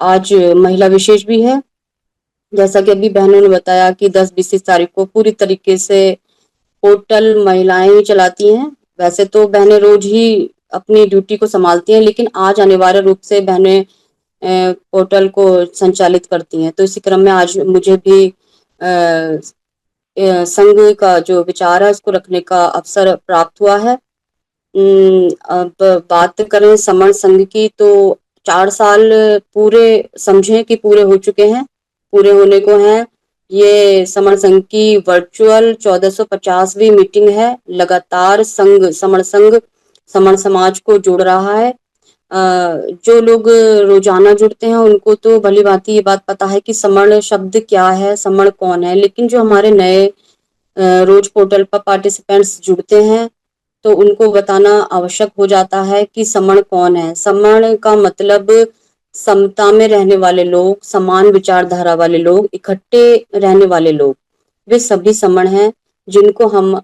आज महिला विशेष भी है। जैसा कि अभी बहनों ने बताया कि 10-20 तारीख को पूरी तरीके से पोर्टल महिलाएं ही चलाती हैं। वैसे तो बहनें रोज ही अपनी ड्यूटी को संभालती हैं, लेकिन आज अनिवार्य रूप से बहनें पोर्टल को संचालित करती हैं। तो इसी क्रम में आज मुझे भी संघ का जो विचार है उसको रखने का अवसर प्राप्त हुआ है। अब बात करें समर संघ की, तो 4 साल पूरे समझें कि पूरे हो चुके हैं, पूरे होने को हैं। ये समर संघ की वर्चुअल 1450वीं मीटिंग है। लगातार समर संघ समर समाज को जोड़ रहा है। जो लोग रोजाना जुड़ते हैं उनको तो भली भांति ये बात पता है कि समण शब्द क्या है, समण कौन है। लेकिन जो हमारे नए रोज पोर्टल पर पार्टिसिपेंट्स जुड़ते हैं तो उनको बताना आवश्यक हो जाता है कि समण कौन है। समण का मतलब समता में रहने वाले लोग, समान विचारधारा वाले लोग, इकट्ठे रहने वाले लोग, वे सभी समण हैं, जिनको हम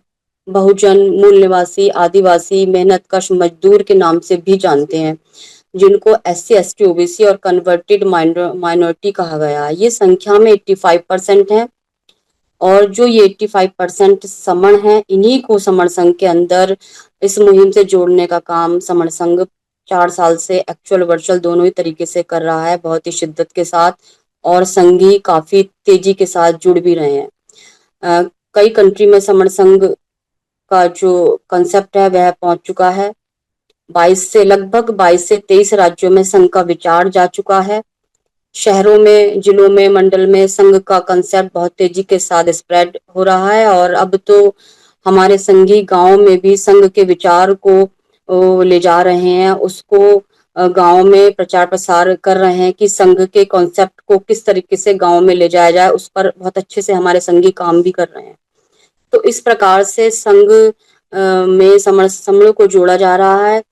बहुजन, मूल निवासी, आदिवासी, मेहनतकश मजदूर के नाम से भी जानते हैं, जिनको SC ST OBC और कन्वर्टेड माइनॉरिटी कहा गया है। ये संख्या में 85% है। और जो ये 85% समण है, इन्हीं को समण संघ के अंदर इस मुहिम से जोड़ने का काम समण संघ 4 साल से एक्चुअल वर्चुअल दोनों ही तरीके से कर रहा है, बहुत ही शिद्दत के साथ। और संघी काफी तेजी के साथ जुड़ भी रहे हैं। कई कंट्री में समण संघ का जो कंसेप्ट है वह पहुंच चुका है। 22 से 23 राज्यों में संघ का विचार जा चुका है। शहरों में, जिलों में, मंडल में संघ का कंसेप्ट बहुत तेजी के साथ स्प्रेड हो रहा है। और अब तो हमारे संघी गांव में भी संघ के विचार को ले जा रहे हैं, उसको गांव में प्रचार प्रसार कर रहे हैं कि संघ के कॉन्सेप्ट को किस तरीके से गांव में ले जाया जाए। उस पर बहुत अच्छे से हमारे संघी काम भी कर रहे हैं। तो इस प्रकार से संघ में समूहों को जोड़ा जा रहा है।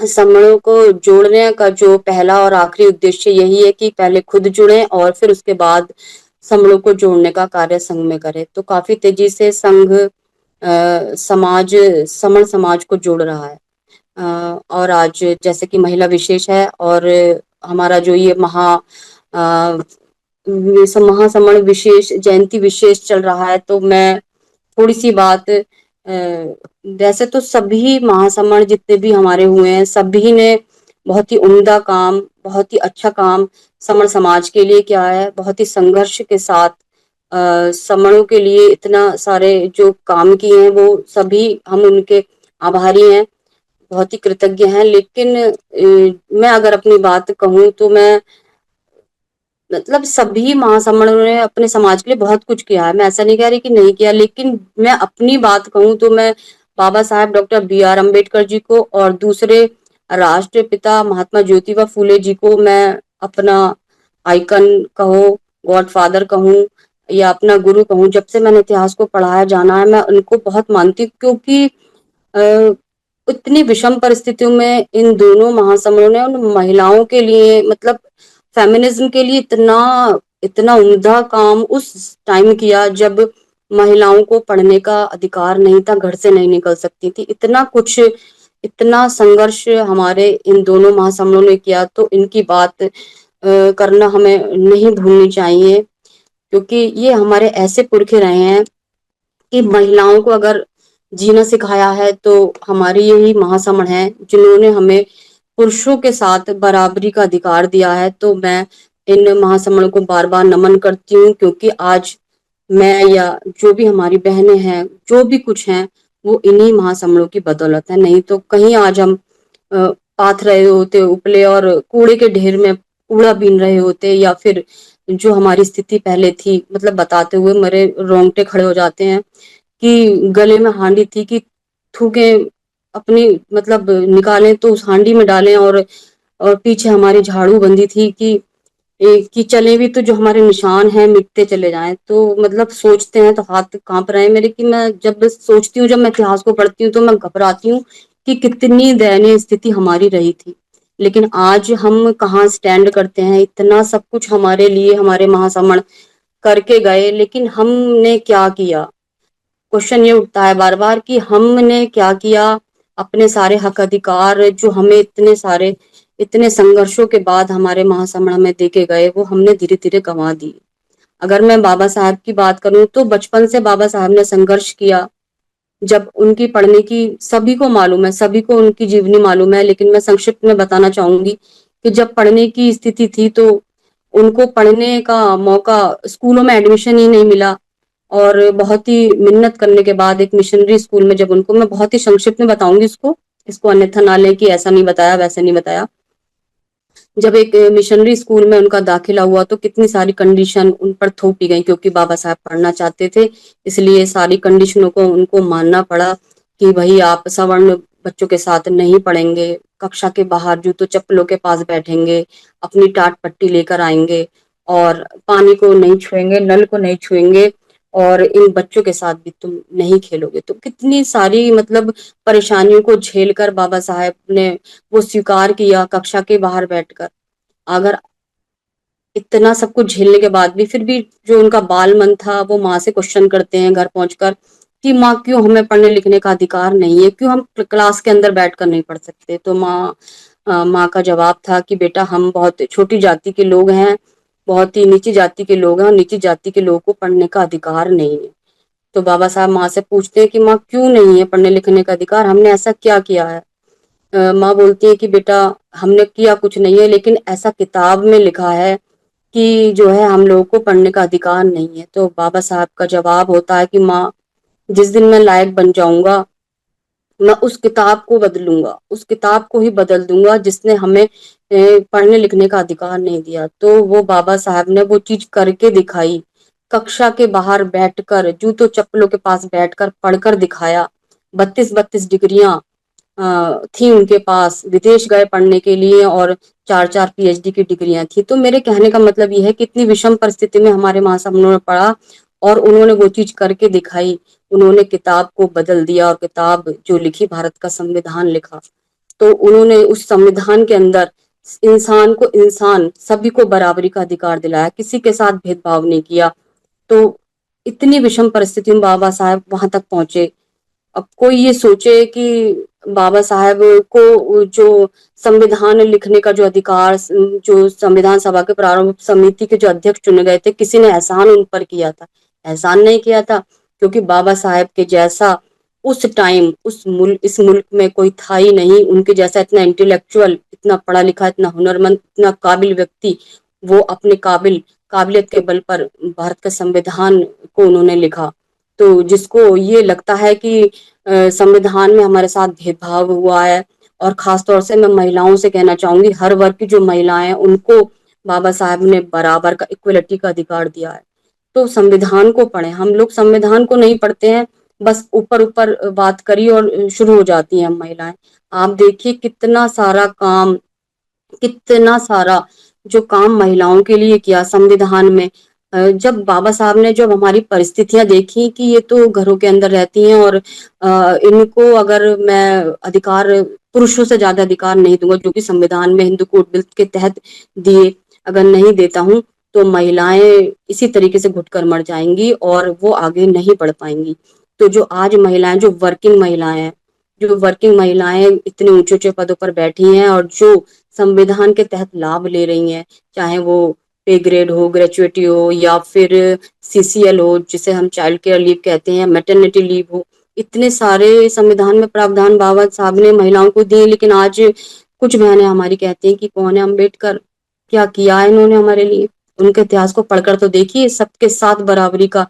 समूहों को जोड़ने का जो पहला और आखिरी उद्देश्य यही है कि पहले खुद जुड़े और फिर उसके बाद समूहों को जोड़ने का कार्य संघ में करें। तो काफी तेजी से संघ समाज, समण समाज को जोड़ रहा है। और आज जैसे कि महिला विशेष है और हमारा जो ये महासमण विशेष, जयंती विशेष चल रहा है, तो मैं थोड़ी सी बात वैसे तो सभी महासमण जितने भी हमारे हुए हैं, सभी ने बहुत ही उम्दा काम, बहुत ही अच्छा काम समण समाज के लिए किया है। बहुत ही संघर्ष के साथ समणों के लिए इतना सारे जो काम किए हैं, वो सभी हम उनके आभारी हैं, बहुत ही कृतज्ञ हैं। लेकिन मैं अगर अपनी बात कहूँ तो मैं मतलब सभी महासम्मेलनों ने अपने समाज के लिए बहुत कुछ किया है। मैं ऐसा नहीं कह रही कि नहीं किया, लेकिन मैं अपनी बात कहूँ तो मैं बाबा साहब डॉक्टर BR अम्बेडकर जी को और दूसरे राष्ट्रपिता महात्मा ज्योतिबा फूले जी को मैं अपना आइकन कहो, गॉडफादर कहूँ या अपना गुरु कहूँ। जब से मैंने इतिहास को पढ़ा है, जाना है, मैं उनको बहुत मानती हूँ, क्योंकि इतनी विषम परिस्थितियों में इन दोनों महासम्मेलनों ने उन महिलाओं के लिए, मतलब फेमिनिज्म के लिए इतना इतना उम्दा काम उस टाइम किया जब महिलाओं को पढ़ने का अधिकार नहीं था, घर से नहीं निकल सकती थी। इतना कुछ, इतना संघर्ष हमारे इन दोनों महासम्मेलनों ने किया। तो इनकी बात करना हमें नहीं भूलनी चाहिए, क्योंकि ये हमारे ऐसे पुरखे रहे हैं कि महिलाओं को अगर जीना सिखाया है तो हमारे यही महासमण हैं, जिन्होंने हमें पुरुषों के साथ बराबरी का अधिकार दिया है। तो मैं इन महासमणों को बार बार नमन करती हूँ, क्योंकि आज मैं या जो भी हमारी बहनें हैं, जो भी कुछ हैं, वो इन्हीं महासमणों की बदौलत है। नहीं तो कहीं आज हम पाथ रहे होते उपले और कूड़े के ढेर में कूड़ा बीन रहे होते, या फिर जो हमारी स्थिति पहले थी, मतलब बताते हुए मेरे रोंगटे खड़े हो जाते हैं कि गले में हांडी थी कि थूके अपनी, मतलब निकालें तो उस हांडी में डालें, और पीछे हमारी झाड़ू बंदी थी कि चले भी तो जो हमारे निशान हैं मिटते चले जाएं। तो मतलब सोचते हैं तो हाथ कांप रहे हैं मेरे, कि मैं जब सोचती हूँ, जब मैं इतिहास को पढ़ती हूँ, तो मैं घबराती हूँ कि कितनी दयनीय स्थिति हमारी रही थी। लेकिन आज हम कहाँ स्टैंड करते हैं। इतना सब कुछ हमारे लिए हमारे महासमण करके गए, लेकिन हमने क्या किया। क्वेश्चन ये उठता है बार बार कि हमने क्या किया, अपने सारे हक अधिकार जो हमें इतने संघर्षों के बाद हमारे महासमण में देके गए, वो हमने धीरे धीरे गंवा दी। अगर मैं बाबा साहब की बात करूं तो बचपन से बाबा साहब ने संघर्ष किया। जब उनकी पढ़ने की, सभी को मालूम है, सभी को उनकी जीवनी मालूम है, लेकिन मैं संक्षिप्त में बताना चाहूंगी कि जब पढ़ने की स्थिति थी तो उनको पढ़ने का मौका, स्कूलों में एडमिशन ही नहीं मिला। और बहुत ही मिन्नत करने के बाद एक मिशनरी स्कूल में जब उनको, मैं बहुत ही संक्षिप्त में बताऊंगी इसको अन्यथा ना लें कि ऐसा नहीं बताया वैसा नहीं बताया। जब एक मिशनरी स्कूल में उनका दाखिला हुआ तो कितनी सारी कंडीशन उन पर थोपी गई, क्योंकि बाबा साहब पढ़ना चाहते थे, इसलिए सारी कंडीशनों को उनको मानना पड़ा कि भाई आप सवर्ण बच्चों के साथ नहीं पढ़ेंगे, कक्षा के बाहर जूतों चप्पलों के पास बैठेंगे, अपनी टाट पट्टी लेकर आएंगे और पानी को नहीं छुएंगे, नल को नहीं छुएंगे, और इन बच्चों के साथ भी तुम नहीं खेलोगे। तो कितनी सारी मतलब परेशानियों को झेलकर बाबा साहब ने वो स्वीकार किया कक्षा के बाहर बैठकर। अगर इतना सब कुछ झेलने के बाद भी फिर भी जो उनका बाल मन था, वो माँ से क्वेश्चन करते हैं घर पहुंचकर कि माँ क्यों हमें पढ़ने लिखने का अधिकार नहीं है, क्यों हम क्लास के अंदर बैठकर नहीं पढ़ सकते। तो माँ का जवाब था कि बेटा हम बहुत छोटी जाति के लोग हैं, बहुत ही नीची जाति के लोग हैं, और नीची जाति के लोगों को पढ़ने का अधिकार नहीं है। तो बाबा साहब माँ से पूछते हैं कि माँ क्यों नहीं है पढ़ने लिखने का अधिकार, हमने ऐसा क्या किया है। माँ बोलती है कि बेटा हमने किया कुछ नहीं है, लेकिन ऐसा किताब में लिखा है कि जो है हम लोगों को पढ़ने का अधिकार नहीं है। तो बाबा साहब का जवाब होता है कि माँ, जिस दिन मैं लायक बन जाऊंगा मैं उस किताब को बदलूंगा, उस किताब को ही बदल दूंगा जिसने हमें पढ़ने लिखने का अधिकार नहीं दिया। तो वो बाबा साहब ने वो चीज करके दिखाई, कक्षा के बाहर बैठकर जूतों चप्पलों के पास बैठकर पढ़कर दिखाया। 32 डिग्रियां थी उनके पास, विदेश गए पढ़ने के लिए, और 4 पीएचडी की डिग्रियां थी। तो मेरे कहने का मतलब ये है कि इतनी विषम परिस्थिति में हमारे महासमुनों ने पढ़ा और उन्होंने वो चीज करके दिखाई। उन्होंने किताब को बदल दिया और किताब जो लिखी, भारत का संविधान लिखा। तो उन्होंने उस संविधान के अंदर इंसान को इंसान, सभी को बराबरी का अधिकार दिलाया, किसी के साथ भेदभाव नहीं किया। तो इतनी विषम परिस्थिति में बाबा साहब वहां तक पहुंचे। अब कोई ये सोचे कि बाबा साहब को जो संविधान लिखने का जो अधिकार, जो संविधान सभा के प्रारंभ समिति के जो अध्यक्ष चुने गए थे, किसी ने एहसान उन पर किया था? एहसान नहीं किया था, क्योंकि बाबा साहब के जैसा उस टाइम इस मुल्क में कोई था ही नहीं। उनके जैसा इतना इंटेलेक्चुअल, इतना पढ़ा लिखा, इतना हुनरमंद, इतना काबिल व्यक्ति, वो अपने काबिलियत के बल पर भारत के संविधान को उन्होंने लिखा। तो जिसको ये लगता है कि संविधान में हमारे साथ भेदभाव हुआ है, और खास तौर से मैं महिलाओं से कहना चाहूंगी, हर वर्ग की जो महिलाएं हैं उनको बाबा साहब ने बराबर का, इक्वलिटी का अधिकार दिया है। तो संविधान को पढ़ें। हम लोग संविधान को नहीं पढ़ते हैं, बस ऊपर ऊपर बात करी और शुरू हो जाती हैं हम महिलाएं। आप देखिए कितना सारा जो काम महिलाओं के लिए किया संविधान में। जब बाबा साहब ने जब हमारी परिस्थितियां देखी कि ये तो घरों के अंदर रहती हैं और इनको अगर मैं अधिकार, पुरुषों से ज्यादा अधिकार नहीं दूंगा जो कि संविधान में हिंदू कोड बिल के तहत दिए, अगर नहीं देता हूँ तो महिलाएं इसी तरीके से घुटकर मर जाएंगी और वो आगे नहीं बढ़ पाएंगी। तो जो आज महिलाएं, जो वर्किंग महिलाएं इतने ऊंचे ऊंचे पदों पर बैठी हैं और जो संविधान के तहत लाभ ले रही हैं, चाहे वो पे ग्रेड हो, ग्रेचुइटी हो, या फिर सीसीएल हो जिसे हम चाइल्ड केयर लीव कहते हैं, मैटरनिटी लीव हो, इतने सारे संविधान में प्रावधान बाबा साहब ने महिलाओं को दिए। लेकिन आज कुछ बहनें हमारी कहती हैं कि कौन है अम्बेडकर, क्या किया है इन्होंने हमारे लिए। उनके इतिहास को पढ़कर तो देखिए, सबके साथ बराबरी का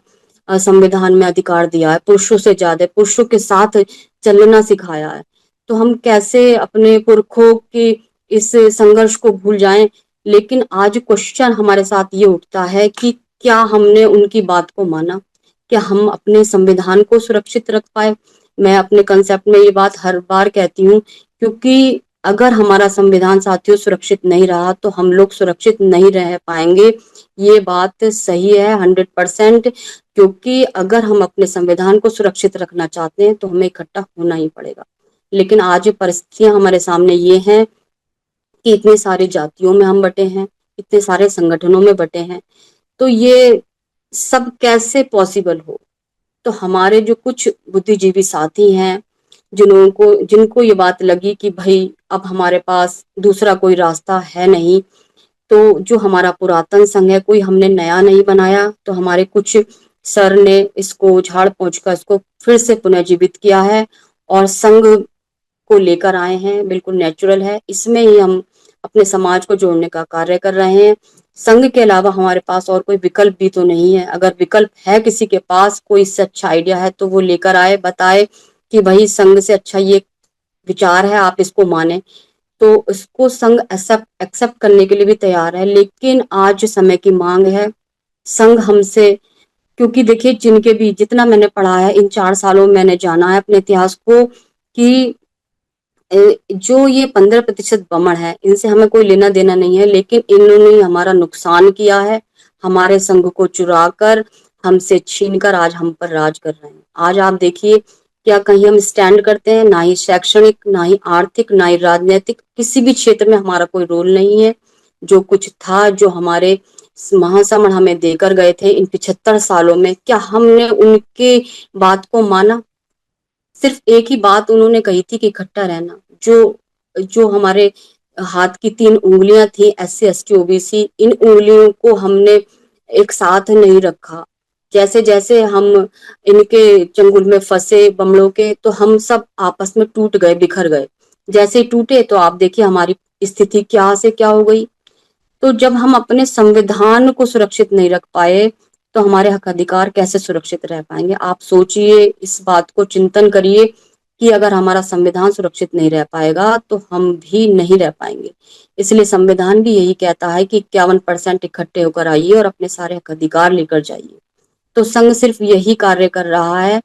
संविधान में अधिकार दिया है, पुरुषों से ज्यादा, पुरुषों के साथ चलना सिखाया है। तो हम कैसे अपने पुरखों की इस संघर्ष को भूल जाएं। लेकिन आज क्वेश्चन हमारे साथ ये उठता है कि क्या हमने उनकी बात को माना, क्या हम अपने संविधान को सुरक्षित रख पाए। मैं अपने कंसेप्ट में ये बात हर बार कहती हूँ, क्योंकि अगर हमारा संविधान साथियों सुरक्षित नहीं रहा तो हम लोग सुरक्षित नहीं रह पाएंगे। ये बात सही है 100%। क्योंकि अगर हम अपने संविधान को सुरक्षित रखना चाहते हैं तो हमें इकट्ठा होना ही पड़ेगा। लेकिन आज परिस्थितियां हमारे सामने ये हैं कि इतने सारे जातियों में हम बटे हैं, इतने सारे संगठनों में बटे हैं, तो ये सब कैसे पॉसिबल हो। तो हमारे जो कुछ बुद्धिजीवी साथी हैं, जिनको ये बात लगी कि भाई अब हमारे पास दूसरा कोई रास्ता है नहीं, तो जो हमारा पुरातन संघ है कोई हमने नया नहीं बनाया, तो हमारे कुछ सर ने इसको झाड़ पोंछ कर इसको फिर से पुनर्जीवित किया है और संघ को लेकर आए हैं। बिल्कुल नेचुरल है, इसमें ही हम अपने समाज को जोड़ने का कार्य कर रहे हैं। संघ के अलावा हमारे पास और कोई विकल्प भी तो नहीं है। अगर विकल्प है किसी के पास, कोई इससे अच्छा आइडिया है तो वो लेकर आए, बताए कि भाई संघ से अच्छा ये विचार है, आप इसको माने, तो इसको संघ एक्सेप्ट करने के लिए भी तैयार है। लेकिन आज समय की मांग है, संघ हमसे, क्योंकि देखिए जिनके भी जितना मैंने पढ़ा है इन 4 सालों में, मैंने जाना है अपने इतिहास को कि जो ये 15% बमण है इनसे हमें कोई लेना देना नहीं है, लेकिन इन्होंने हमारा नुकसान किया है। हमारे संघ को चुरा कर, हमसे छीन कर आज हम पर राज कर रहे हैं। आज आप देखिए क्या कहीं हम स्टैंड करते हैं? ना ही शैक्षणिक, ना ही आर्थिक, ना ही राजनीतिक, किसी भी क्षेत्र में हमारा कोई रोल नहीं है। जो कुछ था, जो हमारे महासमण हमें देकर गए थे इन 75 सालों में, क्या हमने उनके बात को माना? सिर्फ एक ही बात उन्होंने कही थी कि इकट्ठा रहना। जो जो हमारे हाथ की 3 उंगलियां थी, SC ST OBC, इन उंगलियों को हमने एक साथ नहीं रखा। जैसे जैसे हम इनके चंगुल में फंसे बमड़ों के, तो हम सब आपस में टूट गए, बिखर गए। जैसे ही टूटे तो आप देखिए हमारी स्थिति क्या से क्या हो गई। तो जब हम अपने संविधान को सुरक्षित नहीं रख पाए, तो हमारे हक अधिकार कैसे सुरक्षित रह पाएंगे? आप सोचिए, इस बात को चिंतन करिए कि अगर हमारा संविधान सुरक्षित नहीं रह पाएगा तो हम भी नहीं रह पाएंगे। इसलिए संविधान भी यही कहता है कि 51% इकट्ठे होकर आइए और अपने सारे हक अधिकार लेकर जाइए। तो संघ सिर्फ यही कार्य कर रहा है,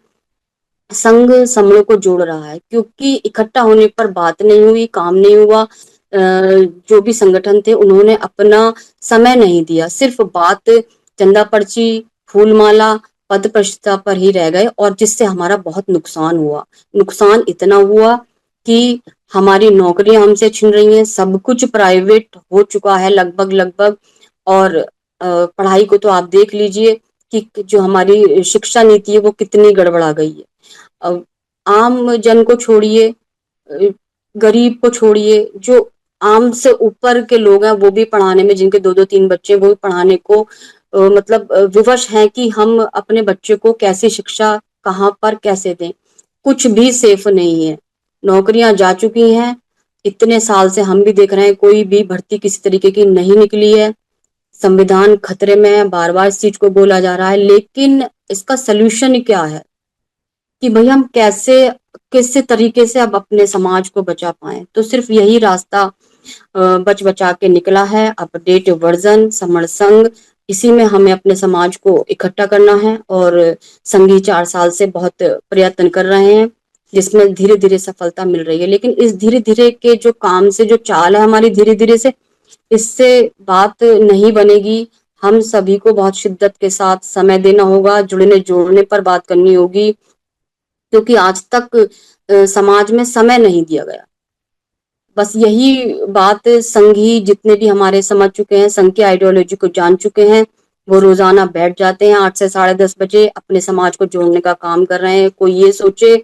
संघ समूह को जोड़ रहा है, क्योंकि इकट्ठा होने पर बात नहीं हुई, काम नहीं हुआ। जो भी संगठन थे उन्होंने अपना समय नहीं दिया, सिर्फ बात, चंदा पर्ची, फूलमाला, पद प्रतिष्ठा पर ही रह गए, और जिससे हमारा बहुत नुकसान हुआ। नुकसान इतना हुआ कि हमारी नौकरियां हमसे छिन रही हैं, सब कुछ प्राइवेट हो चुका है लगभग लगभग। और पढ़ाई को तो आप देख लीजिए कि जो हमारी शिक्षा नीति है वो कितनी गड़बड़ा गई है। अब आम जन को छोड़िए, गरीब को छोड़िए, जो आम से ऊपर के लोग हैं वो भी पढ़ाने में, जिनके 2-2 3 बच्चे, वो भी पढ़ाने को मतलब विवश हैं कि हम अपने बच्चे को कैसी शिक्षा, कहाँ पर कैसे दें। कुछ भी सेफ नहीं है। नौकरियां जा चुकी हैं, इतने साल से हम भी देख रहे हैं, कोई भी भर्ती किसी तरीके की नहीं निकली है। संविधान खतरे में है, बार बार इस चीज को बोला जा रहा है, लेकिन इसका सलूशन क्या है कि भाई हम कैसे, किस तरीके से अब अपने समाज को बचा पाए? तो सिर्फ यही रास्ता बच बचा के निकला है, अपडेट वर्जन समण संघ। इसी में हमें अपने समाज को इकट्ठा करना है, और संघी 4 साल से बहुत प्रयत्न कर रहे हैं, जिसमें धीरे धीरे सफलता मिल रही है। लेकिन इस धीरे धीरे के जो काम से, जो चाल है हमारी धीरे धीरे से, इससे बात नहीं बनेगी। हम सभी को बहुत शिद्दत के साथ समय देना होगा, जुड़ने जोड़ने पर बात करनी होगी, क्योंकि आज तक समाज में समय नहीं दिया गया। बस यही बात, संघी जितने भी हमारे समझ चुके हैं, संघ की आइडियोलॉजी को जान चुके हैं, वो रोजाना बैठ जाते हैं 8 से 10:30 बजे, अपने समाज को जोड़ने का काम कर रहे हैं। कोई ये सोचे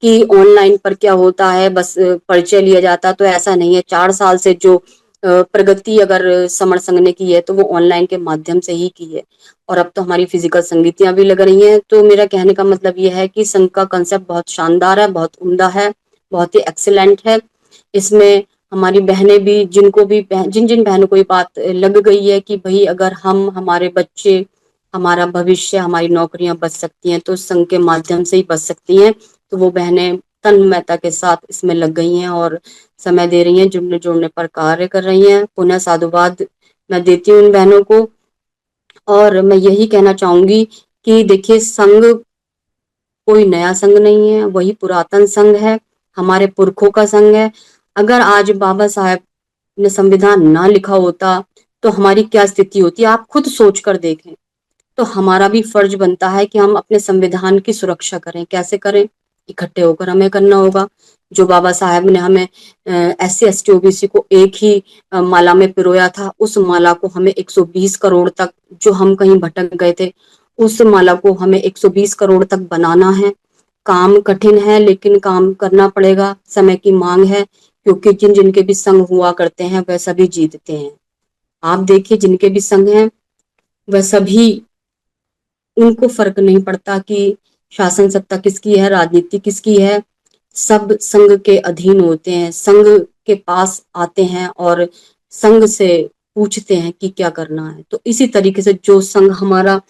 कि ऑनलाइन पर क्या होता है, बस परिचय लिया जाता, तो ऐसा नहीं है। 4 साल से जो प्रगति अगर समर संघ ने की है तो वो ऑनलाइन के माध्यम से ही की है, और अब तो हमारी फिजिकल संगीतियां भी लग रही हैं। तो मेरा कहने का मतलब ये है कि संघ का कंसेप्ट बहुत शानदार है, बहुत उम्दा है, बहुत ही एक्सीलेंट है। इसमें हमारी बहनें भी, जिनको भी जिन जिन बहनों को ये बात लग गई है कि भाई अगर हम, हमारे बच्चे, हमारा भविष्य, हमारी नौकरियां बच सकती हैं तो संघ के माध्यम से ही बच सकती हैं, तो वो बहनें तन्मयता के साथ इसमें लग गई हैं और समय दे रही हैं, जुड़ने जोड़ने पर कार्य कर रही हैं। पुनः साधुवाद मैं देती हूँ उन बहनों को। और मैं यही कहना चाहूंगी कि देखिए, संघ कोई नया संघ नहीं है, वही पुरातन संघ है, हमारे पुरखों का संघ है। अगर आज बाबा साहेब ने संविधान ना लिखा होता तो हमारी क्या स्थिति होती, आप खुद सोच कर देखें। तो हमारा भी फर्ज बनता है कि हम अपने संविधान की सुरक्षा करें। कैसे करें? इकट्ठे होकर हमें करना होगा। जो बाबा साहेब ने हमें SC ST OBC को एक ही माला में पिरोया था, उस माला को हमें 120 करोड़ तक, जो हम कहीं भटक गए थे, उस माला को हमें 120 करोड़ तक बनाना है। काम कठिन है लेकिन काम करना पड़ेगा, समय की मांग है, क्योंकि जिन जिनके भी संग हुआ करते हैं वह सभी जीतते हैं। आप देखिए जिनके भी संग हैं वह सभी, उनको फर्क नहीं पड़ता कि शासन सत्ता किसकी है, राजनीति किसकी है, सब संघ के अधीन होते हैं, संघ के पास आते हैं और संघ से पूछते हैं कि क्या करना है। तो इसी तरीके से जो संघ हमारा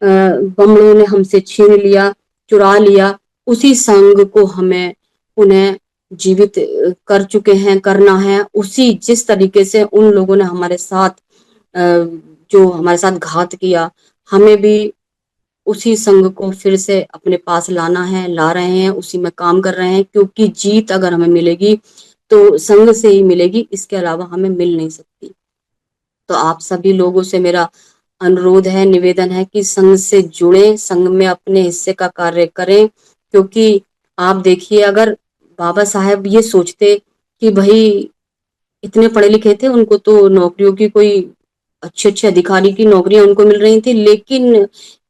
बमड़ों ने हमसे छीन लिया, चुरा लिया, उसी संघ को हमें उन्हें जीवित कर चुके हैं, करना है। उसी जिस तरीके से उन लोगों ने हमारे साथ जो हमारे साथ घात किया, हमें भी उसी संघ को फिर से अपने पास लाना है, ला रहे हैं, उसी में काम कर रहे हैं, क्योंकि जीत अगर हमें मिलेगी तो संघ से ही मिलेगी, इसके अलावा हमें मिल नहीं सकती। तो आप सभी लोगों से मेरा अनुरोध है, निवेदन है कि संघ से जुड़े, संघ में अपने हिस्से का कार्य करें, क्योंकि आप देखिए अगर बाबा साहेब ये सोचते कि भाई इतने पढ़े लिखे थे, उनको तो नौकरियों की कोई अच्छे अच्छे अधिकारी की नौकरियां उनको मिल रही थी, लेकिन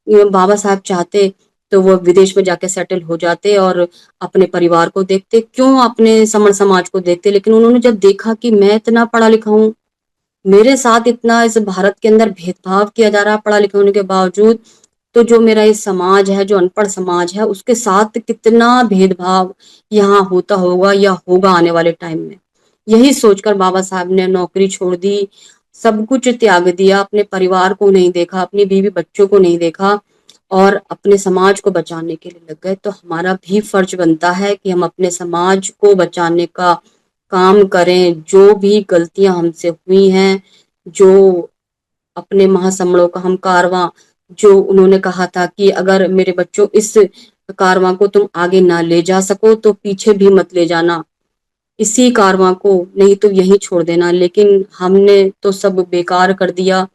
बाबा साहब चाहते तो वो विदेश में जाके सेटल हो जाते और अपने परिवार को देखते, क्यों अपने समण समाज को देखते। लेकिन उन्होंने जब देखा कि मैं इतना पढ़ा लिखा हूँ, मेरे साथ इतना इस भारत के अंदर भेदभाव किया जा रहा है पढ़ा लिखा होने के बावजूद, तो जो मेरा ये समाज है, जो अनपढ़ समाज है, उसके साथ कितना भेदभाव यहाँ होता होगा या होगा आने वाले टाइम में। यही सोचकर बाबा साहब ने नौकरी छोड़ दी, सब कुछ त्याग दिया, अपने परिवार को नहीं देखा, अपनी बीवी बच्चों को नहीं देखा और अपने समाज को बचाने के लिए लग गए। तो हमारा भी फर्ज बनता है कि हम अपने समाज को बचाने का काम करें। जो भी गलतियां हमसे हुई हैं, जो अपने महासमणों का हम कारवां, जो उन्होंने कहा था कि अगर मेरे बच्चों इस कारवां को तुम आगे ना ले जा सको तो पीछे भी मत ले जाना, इसी कारवां को, नहीं तो यहीं छोड़ देना। लेकिन हमने तो सब बेकार कर दिया,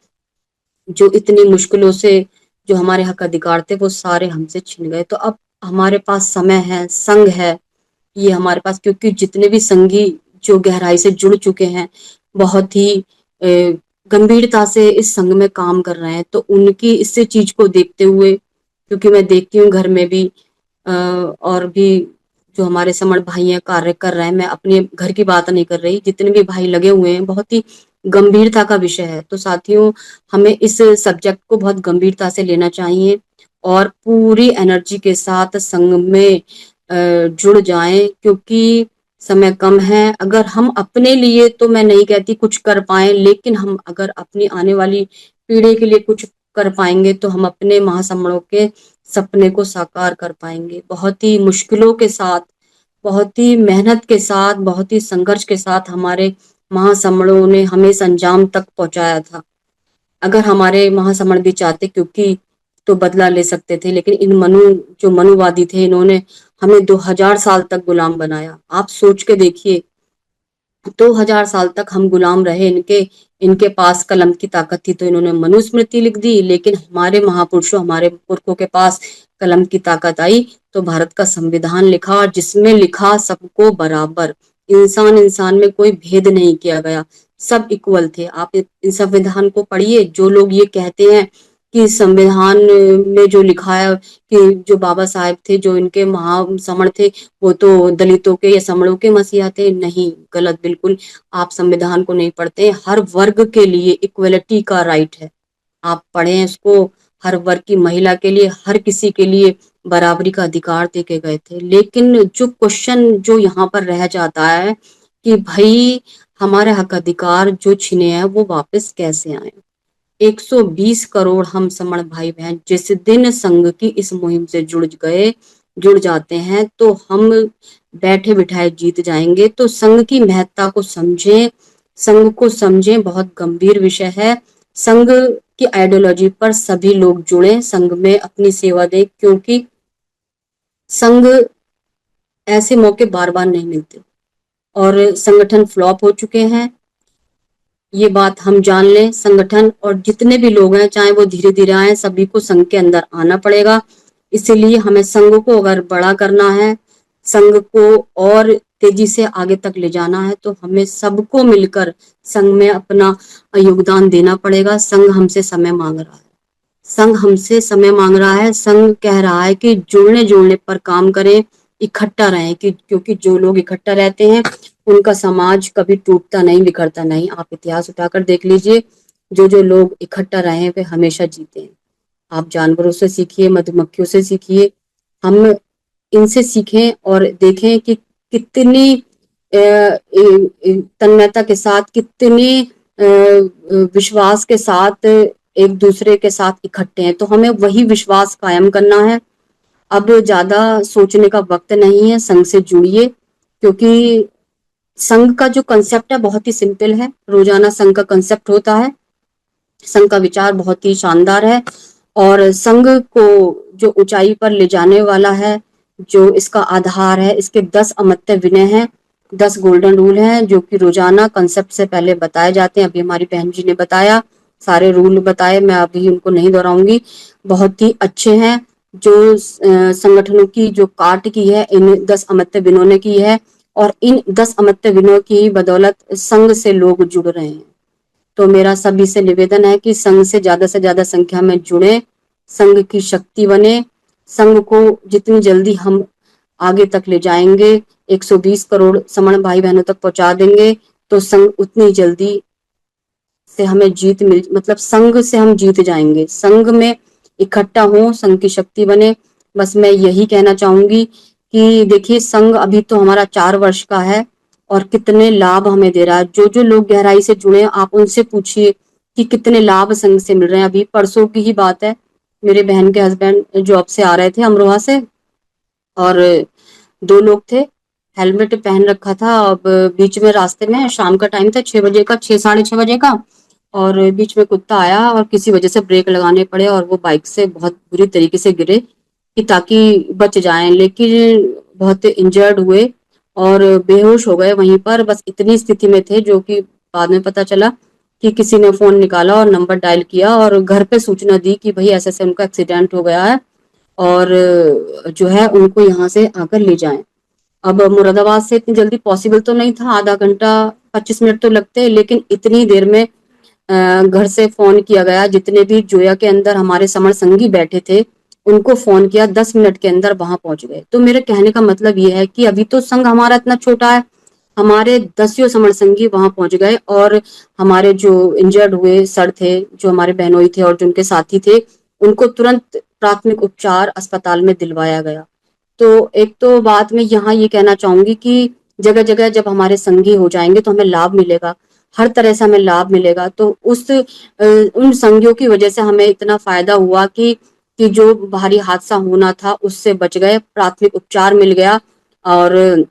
जो इतनी मुश्किलों से जो हमारे हक अधिकार थे वो सारे हमसे छिन गए। तो अब हमारे पास समय है, संघ है, ये हमारे पास, क्योंकि जितने भी संघी जो गहराई से जुड़ चुके हैं, बहुत ही गंभीरता से इस संघ में काम कर रहे हैं, तो उनकी इससे चीज को देखते हुए, क्योंकि मैं देखती हूँ घर में भी और भी जो हमारे समण भाई हैं कार्य कर रहे हैं, मैं अपने घर की बात नहीं कर रही, जितने भी भाई लगे हुए हैं, बहुत ही गंभीरता का विषय है। तो साथियों, हमें इस सब्जेक्ट को बहुत गंभीरता से लेना चाहिए और पूरी एनर्जी के साथ संघ में जुड़ जाएं, क्योंकि समय कम है। अगर हम अपने लिए, तो मैं नहीं कहती कुछ कर पाए, लेकिन हम अगर अपनी आने वाली पीढ़ी के लिए कुछ कर पाएंगे तो हम अपने महासमणों के सपने को साकार कर पाएंगे। बहुत ही मुश्किलों के साथ, बहुत ही मेहनत के साथ, बहुत ही संघर्ष के साथ हमारे महासमणों ने हमें इस अंजाम तक पहुंचाया था। अगर हमारे महासमण भी चाहते, क्योंकि तो बदला ले सकते थे, लेकिन इन जो मनुवादी थे, इन्होंने हमें 2000 साल तक गुलाम बनाया। आप सोच के देखिए, 2000 साल तक हम गुलाम रहे इनके। इनके पास कलम की ताकत थी तो इन्होंने मनुस्मृति लिख दी, लेकिन हमारे महापुरुषों, हमारे पुरखों के पास कलम की ताकत आई तो भारत का संविधान लिखा, जिसमें लिखा सबको बराबर, इंसान इंसान में कोई भेद नहीं किया गया, सब इक्वल थे। आप इस संविधान को पढ़िए। जो लोग ये कहते हैं कि संविधान में जो लिखा है कि जो बाबा साहेब थे, जो इनके महासमण थे, वो तो दलितों के या समणों के मसीहा थे, नहीं, गलत बिल्कुल। आप संविधान को नहीं पढ़ते। हर वर्ग के लिए इक्वलिटी का राइट है, आप पढ़ें इसको। हर वर्ग की महिला के लिए, हर किसी के लिए बराबरी का अधिकार देके गए थे। लेकिन जो क्वेश्चन जो यहाँ पर रह जाता है कि भाई हमारे हक अधिकार जो छिने हैं वो वापस कैसे आए। 120 करोड़ हम समण भाई बहन जिस दिन संघ की इस मुहिम से जुड़ जाते हैं, तो हम बैठे बिठाए जीत जाएंगे। तो संघ की महत्ता को समझें, संघ को समझें, बहुत गंभीर विषय है। संघ की आइडियोलॉजी पर सभी लोग जुड़े, संघ में अपनी सेवा दें, क्योंकि संघ ऐसे मौके बार बार नहीं मिलते और संगठन फ्लॉप हो चुके हैं, ये बात हम जान लें। संगठन और जितने भी लोग हैं, चाहे वो धीरे धीरे आए, सभी को संघ के अंदर आना पड़ेगा। इसीलिए हमें संघ को अगर बड़ा करना है, संघ को और तेजी से आगे तक ले जाना है, तो हमें सबको मिलकर संघ में अपना योगदान देना पड़ेगा। संघ हमसे समय मांग रहा है, संघ हमसे समय मांग रहा है, संघ कह रहा है कि जुड़ने जुड़ने पर काम करें, इकट्ठा रहें, कि क्योंकि जो लोग इकट्ठा रहते हैं उनका समाज कभी टूटता नहीं, बिखरता नहीं। आप इतिहास उठाकर देख लीजिए, जो जो लोग इकट्ठा रहे वे हमेशा जीते हैं। आप जानवरों से सीखिए, मधुमक्खियों से सीखिए, हम इनसे सीखें और देखें कि कितनी तन्मयता के साथ, कितनी विश्वास के साथ एक दूसरे के साथ इकट्ठे हैं। तो हमें वही विश्वास कायम करना है। अब ज्यादा सोचने का वक्त नहीं है, संघ से जुड़िए, क्योंकि संघ का जो कंसेप्ट है बहुत ही सिंपल है। रोजाना संघ का कंसेप्ट होता है, संघ का विचार बहुत ही शानदार है, और संघ को जो ऊंचाई पर ले जाने वाला है, जो इसका आधार है, इसके 10 अमर्त्य विनय हैं, 10 गोल्डन रूल हैं, जो कि रोजाना कंसेप्ट से पहले बताए जाते हैं। अभी हमारी बहन जी ने बताया, सारे रूल बताए, मैं अभी उनको नहीं दोहराऊंगी, बहुत ही अच्छे हैं। जो संगठनों की जो काट की है इन 10 अमर्त्य विनयों ने की है, और इन 10 अमर्त्य विनयों की बदौलत संघ से लोग जुड़ रहे हैं। तो मेरा सभी से निवेदन है कि संघ से ज्यादा संख्या में जुड़े, संघ की शक्ति बने, संघ को जितनी जल्दी हम आगे तक ले जाएंगे, 120 करोड़ समण भाई बहनों तक पहुंचा देंगे, तो संघ उतनी जल्दी से हमें जीत मिल, मतलब संघ से हम जीत जाएंगे। संघ में इकट्ठा हो, संघ की शक्ति बने। बस मैं यही कहना चाहूंगी कि देखिए, संघ अभी तो हमारा 4 वर्ष का है, और कितने लाभ हमें दे रहा है। जो जो लोग गहराई से जुड़े हैं, आप उनसे पूछिए कि कितने लाभ संघ से मिल रहे हैं। अभी परसों की ही बात है, मेरे बहन के हस्बैंड जॉब से आ रहे थे अमरोहा से, और 2 लोग थे, हेलमेट पहन रखा था। अब बीच में रास्ते में, शाम का टाइम था, 6 बजे का, 6 साढ़े 6 बजे का, और बीच में कुत्ता आया और किसी वजह से ब्रेक लगाने पड़े, और वो बाइक से बहुत बुरी तरीके से गिरे कि ताकि बच जाएं, लेकिन बहुत इंजर्ड हुए और बेहोश हो गए वहीं पर। बस इतनी स्थिति में थे, जो कि बाद में पता चला कि किसी ने फोन निकाला और नंबर डायल किया और घर पे सूचना दी कि भाई ऐसे ऐसे उनका एक्सीडेंट हो गया है, और जो है उनको यहाँ से आकर ले जाएं। अब मुरादाबाद से इतनी जल्दी पॉसिबल तो नहीं था, आधा घंटा 25 मिनट तो लगते, लेकिन इतनी देर में घर से फोन किया गया, जितने भी जोया के अंदर हमारे समर संगी बैठे थे उनको फोन किया, 10 मिनट के अंदर वहां पहुंच गए। तो मेरे कहने का मतलब ये है कि अभी तो संघ हमारा इतना छोटा है, हमारे 10 समर संगी वहां पहुंच गए, और हमारे जो इंजर्ड हुए सर थे, जो हमारे बहनोई थे और जो उनके साथी थे, उनको तुरंत प्राथमिक उपचार अस्पताल में दिलवाया गया। तो एक तो बात मैं यहाँ ये कहना चाहूंगी कि जगह जगह जब हमारे संगी हो जाएंगे तो हमें लाभ मिलेगा, हर तरह से हमें लाभ मिलेगा। तो उन संगियों की वजह से हमें इतना फायदा हुआ कि जो भारी हादसा होना था उससे बच गए, प्राथमिक उपचार मिल गया। और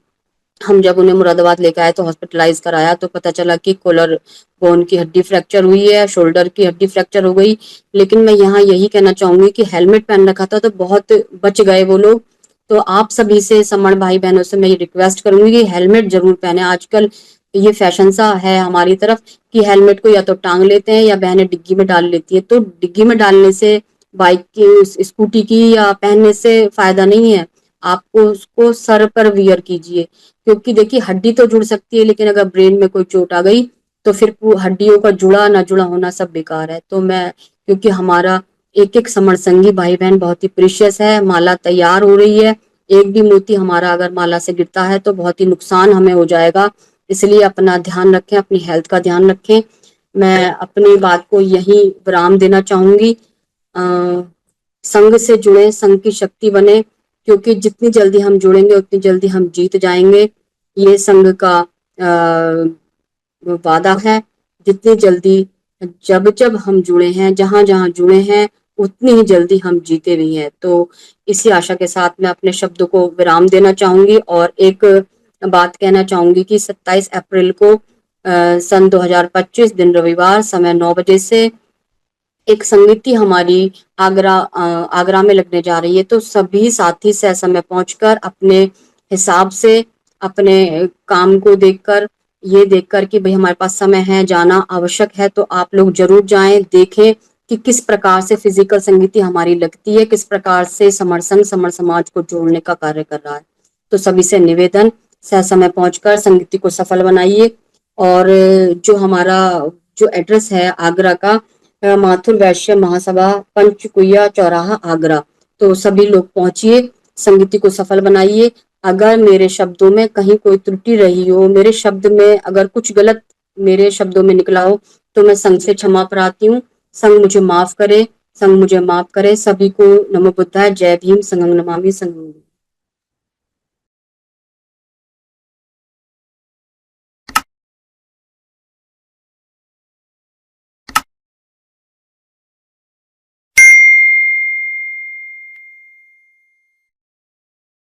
हम जब उन्हें मुरादाबाद लेकर आए तो हॉस्पिटलाइज कराया, तो पता चला कि कोलर बोन की हड्डी फ्रैक्चर हुई है, शोल्डर की हड्डी फ्रैक्चर हो गई। लेकिन मैं यहाँ यही कहना चाहूंगी कि हेलमेट पहन रखा था तो बहुत बच गए वो लोग। तो आप सभी से, समण भाई बहनों से मैं ये रिक्वेस्ट करूंगी कि हेलमेट जरूर पहने। आजकल ये फैशन सा है हमारी तरफ कि हेलमेट को या तो टांग लेते हैं या बहनें डिग्गी में डाल लेती है। तो डिग्गी में डालने से, बाइक की, स्कूटी की या पहनने से फायदा नहीं है। आपको उसको सर पर वियर कीजिए, क्योंकि देखिए हड्डी तो जुड़ सकती है, लेकिन अगर ब्रेन में कोई चोट आ गई तो फिर हड्डियों का जुड़ा ना जुड़ा होना सब बेकार है। तो मैं, क्योंकि हमारा एक एक समर संगी भाई बहन बहुत ही प्रीशियस है, माला तैयार हो रही है, एक भी मोती हमारा अगर माला से गिरता है तो बहुत ही नुकसान हमें हो जाएगा। इसलिए अपना ध्यान रखें, अपनी हेल्थ का ध्यान रखें। मैं अपनी बात को यही विराम देना चाहूंगी। संघ से जुड़े, संघ की शक्ति बने, क्योंकि जितनी जल्दी हम जुड़ेंगे उतनी जल्दी हम जीत जाएंगे। ये संघ का वादा है। जितनी जल्दी, जब जब हम जुड़े हैं, जहां जहां जुड़े हैं, उतनी ही जल्दी हम जीते भी हैं। तो इसी आशा के साथ मैं अपने शब्दों को विराम देना चाहूंगी, और एक बात कहना चाहूंगी कि 27 अप्रैल को सन 2025 दिन रविवार, समय 9 बजे से एक संगीति हमारी आगरा में लगने जा रही है। तो सभी साथी से समय पहुंचकर अपने हिसाब से, अपने काम को देखकर, ये देखकर कि भाई हमारे पास समय है, जाना आवश्यक है, तो आप लोग जरूर जाएं, देखें कि किस प्रकार से फिजिकल संगीति हमारी लगती है, किस प्रकार से समर संघ समर समाज को जोड़ने का कार्य कर रहा है। तो सभी से निवेदन, सह समय पहुंचकर संगीति को सफल बनाइए। और जो हमारा जो एड्रेस है आगरा का, माथुर वैश्य महासभा, पंचकुइया चौराहा, आगरा। तो सभी लोग पहुंचिए, संगीति को सफल बनाइए। अगर मेरे शब्दों में कहीं कोई त्रुटि रही हो, मेरे शब्द में अगर कुछ गलत मेरे शब्दों में निकला हो, तो मैं संघ से क्षमा प्रार्थी हूँ। संघ मुझे माफ करे, संघ मुझे माफ करे। सभी को नमो बुद्धाय, जय भीम, संघं नमामि, संघं।